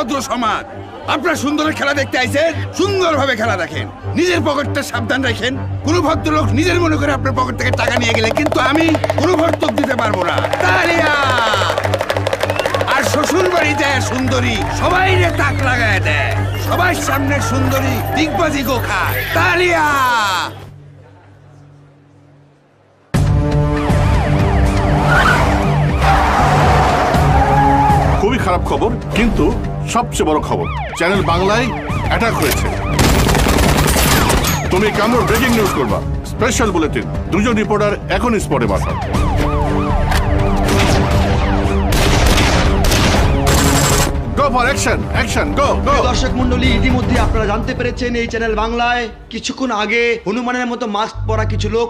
ভদ্র সমাজ। আপনার সুন্দরের খেলা দেখতে আইছেন, সুন্দরভাবে খেলা দেখেন, নিজের পকেটটা সাবধান রাখেন। কোন ভদ্রলোক নিজের মনে করে আপনার পকেট থেকে টাকা নিয়ে গেলে কিন্তু আমি কোনো ভর্তক দিতে পারবো না। তালিয়া! আর শ্বশুর বাড়ি যায় সুন্দরী সবাই রে তাক লাগায় দেয়, সবার সামনে সুন্দরী দিগবাজি গো খায়। তালিয়া! খুবই খারাপ খবর, কিন্তু সবচেয়ে বড় খবর, চ্যানেল বাংলায় অ্যাটাক হয়েছে। তুমি কামরুর ব্রেকিং নিউজ করবা, স্পেশাল বুলেটিন। দুজন রিপোর্টার এখন স্পটে পাঠাও। গো ফর অ্যাকশন, অ্যাকশন, গো গো। দর্শক মন্ডলী, ইতিমধ্যে আপনারা জানতে পেরেছেন এই চ্যানেল বাংলায় কিছুক্ষণ আগে হনুমানের মতো মাস্ক পরা কিছু লোক